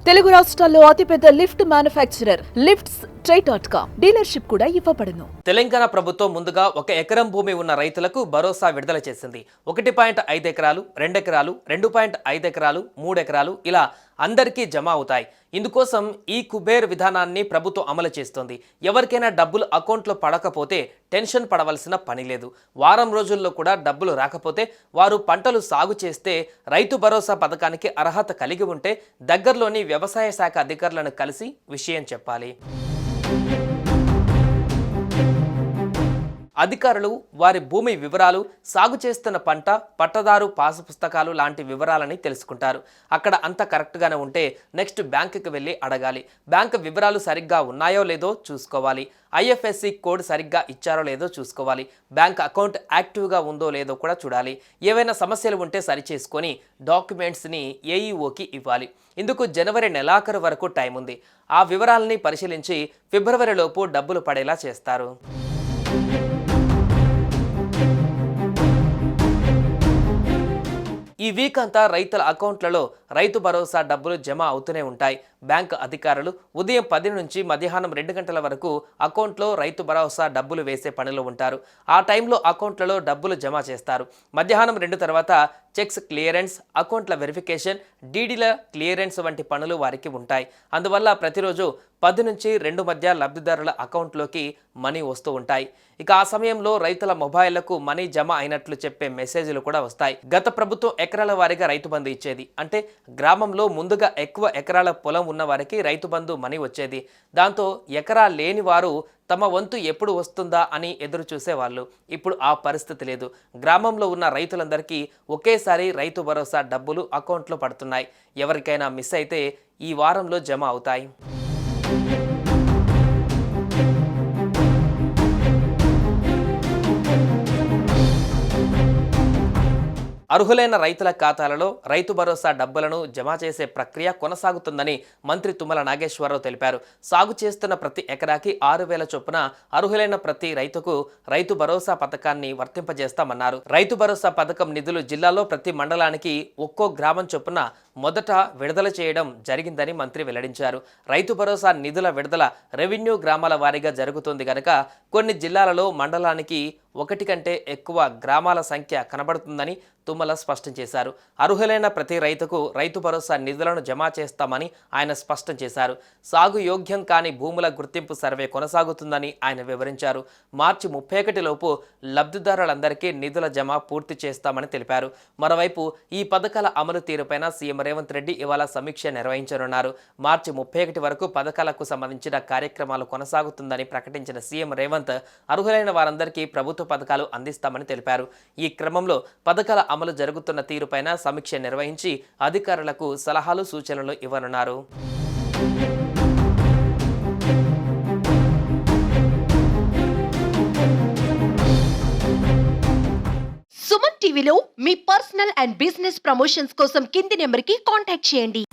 తెలుగు రాష్ట్రాల్లో అతిపెద్ద lift manufacturer lifts ట్రై.com dealership కూడా ఇవ్వబడును. తెలంగాణ ప్రభుత్వం ముందుగా 1 ఎకరం భూమి ఉన్న రైతులకు భరోసా విడుదల చేసింది. 1.5 ఎకరాలు, 2 ఎకరాలు, 2.5 ఎకరాలు, 3 ఎకరాలు ఇలా అందరికీ జమ అవుతాయి. ఇందుకోసం ఈ కుబేర్ విధానాన్ని ప్రభుత్వం అమలు చేస్తోంది. ఎవరికైనా డబ్బులు అకౌంట్లో పడకపోతే టెన్షన్ పడవలసిన పని లేదు. వారం రోజుల్లో కూడా డబ్బులు రాకపోతే వారు పంటలు సాగు చేస్తే రైతు భరోసా పథకానికి అర్హత కలిగి ఉంటే దగ్గరలోని వ్యవసాయ శాఖ అధికారులను కలిసి విషయం చెప్పాలి. అధికారులు వారి భూమి వివరాలు, సాగు చేస్తున్న పంట, పట్టదారు పాసు పుస్తకాలు లాంటి వివరాలని తెలుసుకుంటారు. అక్కడ అంత కరెక్ట్గానే ఉంటే నెక్స్ట్ బ్యాంకుకి వెళ్ళి అడగాలి. బ్యాంకు వివరాలు సరిగ్గా ఉన్నాయో లేదో చూసుకోవాలి. IFSC కోడ్ సరిగ్గా ఇచ్చారో లేదో చూసుకోవాలి. బ్యాంక్ అకౌంట్ యాక్టివ్గా ఉందో లేదో కూడా చూడాలి. ఏవైనా సమస్యలు ఉంటే సరిచేసుకొని డాక్యుమెంట్స్ని AEOకి ఇవ్వాలి. ఇందుకు జనవరి నెలాఖరు వరకు టైం ఉంది. ఆ వివరాలని పరిశీలించి ఫిబ్రవరిలోపు డబ్బులు పడేలా చేస్తారు. ఈ వీక్ అంతా రైతుల అకౌంట్లలో రైతు భరోసా డబ్బులు జమ అవుతూనే ఉంటాయి. బ్యాంకు అధికారులు ఉదయం 10 నుంచి మధ్యాహ్నం 2 గంటల వరకు అకౌంట్లో రైతు భరోసా డబ్బులు వేసే పనిలో ఉంటారు. ఆ టైంలో అకౌంట్లలో డబ్బులు జమ చేస్తారు. మధ్యాహ్నం 2 తర్వాత చెక్స్ క్లియరెన్స్, అకౌంట్ల వెరిఫికేషన్, డీడీల క్లియరెన్స్ వంటి పనులు వారికి ఉంటాయి. అందువల్ల ప్రతిరోజు 10 నుంచి 2 మధ్య లబ్ధిదారుల అకౌంట్లోకి మనీ వస్తూ ఉంటాయి. ఇక ఆ సమయంలో రైతుల మొబైళ్లకు మనీ జమ అయినట్లు చెప్పే మెసేజ్లు కూడా వస్తాయి. గత ప్రభుత్వం ఎకరాల వారీగా రైతు బంధు ఇచ్చేది. అంటే గ్రామంలో ముందుగా ఎక్కువ ఎకరాల పొలం ఉన్న వారికి రైతు బంధు మనీ వచ్చేది. దాంతో ఎకరా లేని వారు తమ వంతు ఎప్పుడు వస్తుందా అని ఎదురు చూసేవాళ్ళు. ఇప్పుడు ఆ పరిస్థితి లేదు. గ్రామంలో ఉన్న రైతులందరికీ ఒకేసారి రైతు భరోసా డబ్బులు అకౌంట్లో పడుతున్నాయి. ఎవరికైనా మిస్ అయితే ఈ వారంలో జమ అవుతాయి. అర్హులైన రైతుల ఖాతాలలో రైతు భరోసా డబ్బులను జమ చేసే ప్రక్రియ కొనసాగుతుందని మంత్రి తుమ్మల నాగేశ్వరరావు తెలిపారు. సాగు చేస్తున్న ప్రతి ఎకరాకి 6,000 చొప్పున అర్హులైన ప్రతి రైతుకు రైతు భరోసా పథకాన్ని వర్తింపజేస్తామన్నారు. రైతు భరోసా పథకం నిధులు జిల్లాలో ప్రతి మండలానికి ఒక్కో గ్రామం చొప్పున మొదట విడుదల చేయడం జరిగిందని మంత్రి వెల్లడించారు. రైతు భరోసా నిధుల విడుదల రెవెన్యూ గ్రామాల వారీగా జరుగుతుంది గనక కొన్ని జిల్లాలలో మండలానికి 1 కంటే ఎక్కువ గ్రామాల సంఖ్య కనబడుతుందని తుమ్మల స్పష్టం చేశారు. అర్హులైన ప్రతి రైతుకు రైతు భరోసా నిధులను జమ చేస్తామని ఆయన స్పష్టం చేశారు. సాగు యోగ్యం కాని భూముల గుర్తింపు సర్వే కొనసాగుతుందని ఆయన వివరించారు. మార్చి 31 లోపు లబ్ధిదారులందరికీ నిధుల జమ పూర్తి చేస్తామని తెలిపారు. మరోవైపు ఈ పథకాల అమలు తీరుపైన సీఎం రేవంత్ రెడ్డి ఇవాళ సమీక్ష నిర్వహించనున్నారు. మార్చి 31 వరకు పథకాలకు సంబంధించిన కార్యక్రమాలు కొనసాగుతుందని ప్రకటించిన సీఎం రేవంత్ అర్హులైన వారందరికీ ప్రభుత్వ పథకాలు అందిస్తామని తెలిపారు. ఈ క్రమంలో పథకాల అమలు జరుగుతున్న తీరుపైన సమీక్ష నిర్వహించి అధికారులకు సలహాలు సూచనలు ఇవ్వనున్నారు. సుమన్ టీవీలో మీ పర్సనల్ అండ్ బిజినెస్ ప్రమోషన్స్ కోసం కింది నెంబర్కి కాంటాక్ట్ చేయండి.